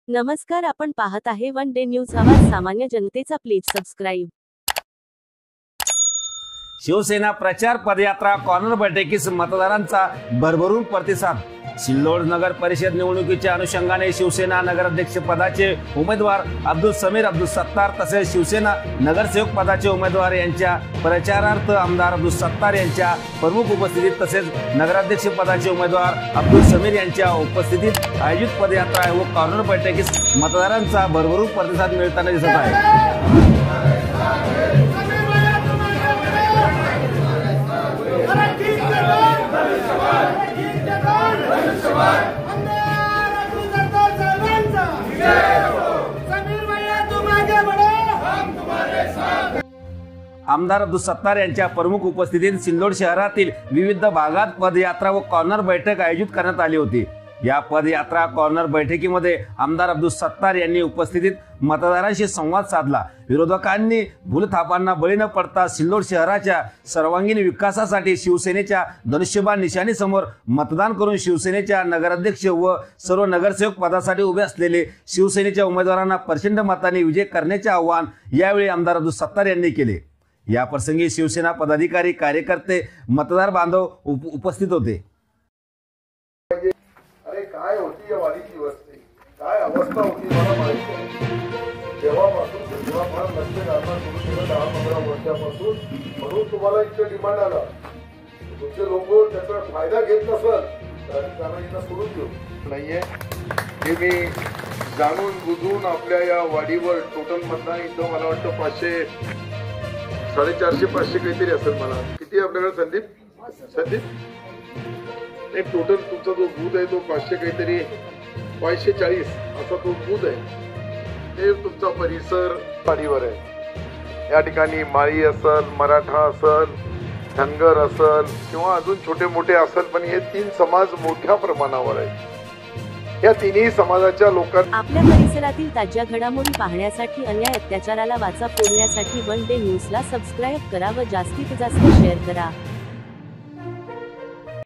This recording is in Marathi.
नमस्कार, आपण पाहत आहे वन डे न्यूज आवाज सामान्य जनतेचा. Please subscribe. शिवसेना प्रचार पदयात्रा कॉर्नर बैठकीस मतदारांचा भरभरून प्रतिसाद. सिल्लोड नगर परिषद निवडणुकीच्या अनुषंगाने शिवसेना नगराध्यक्ष पदाचे उमेदवार अब्दुल समीर अब्दुल सत्तार तसेच शिवसेना नगरसेवक पदाचे उमेदवार यांच्या प्रचारार्थ आमदार अब्दुल सत्तार यांच्या प्रमुख उपस्थितीत तसेच नगराध्यक्ष पदाचे उमेदवार अब्दुल समीर यांच्या उपस्थितीत आयोजित पदयात्रा व कॉर्नर बैठकीस मतदारांचा भरभरून प्रतिसाद मिळताना दिसत आहे. आमदार अब्दुल सत्तार यांच्या प्रमुख उपस्थितीत सिल्लोड शहरातील विविध भागात पदयात्रा व कॉर्नर बैठक आयोजित करण्यात आली होती. या पदयात्रा कॉर्नर बैठकीमध्ये आमदार अब्दुल सत्तार यांनी उपस्थितीत मतदारांशी संवाद साधला. विरोधकांनी भूलथापांना बळी न पडता सिल्लोड शहराच्या सर्वांगीण विकासासाठी शिवसेनेच्या धनुष्यबाण निशाणीसमोर मतदान करून शिवसेनेच्या नगराध्यक्ष व सर्व नगरसेवक पदासाठी उभे असलेले शिवसेनेच्या उमेदवारांना प्रचंड मताने विजय करण्याचे आवाहन यावेळी आमदार अब्दुल सत्तार यांनी केले. या प्रसंगी शिवसेना पदाधिकारी, कार्यकर्ते, मतदार बांधव उपस्थित होते. अरे काय होती या वाडीची वस्ती, काय अवस्था होती मला माहिती आहे. तेव्हापासून फार लक्ष घालणं सुरू केलं 10-15 वर्षापासून. म्हणून तुम्हाला इतकं डिमांड आला. तुमचे लोक त्याचा फायदा घेत नसल तर त्यांना इथं सोडून देऊ नाहीये. हे मी जाणून बुजून आपल्या या वाडीवर टोटल मतदान इथं मला वाटतं 450-500 काहीतरी असेल. मला किती आपल्याकडे संदीप एक टोटल तुमचा जो बूथ आहे तो 500 काहीतरी 540 असा तो बूथ आहे. ते तुमचा परिसर वाडीवर आहे. या ठिकाणी माळी असल, मराठा असल, धनगर असल किंवा अजून छोटे मोठे असल, पण हे 3 समाज मोठ्या प्रमाणावर आहे. या तिन्ही समाजाच्या लोकांना आपल्या परिसरातील ताज्या घडामोडी पाहण्यासाठी, अन्याय अत्याचाराला वाचा फोडण्यासाठी वन डे न्यूजला सबस्क्राईब करा व जास्तीत जास्त शेअर करा.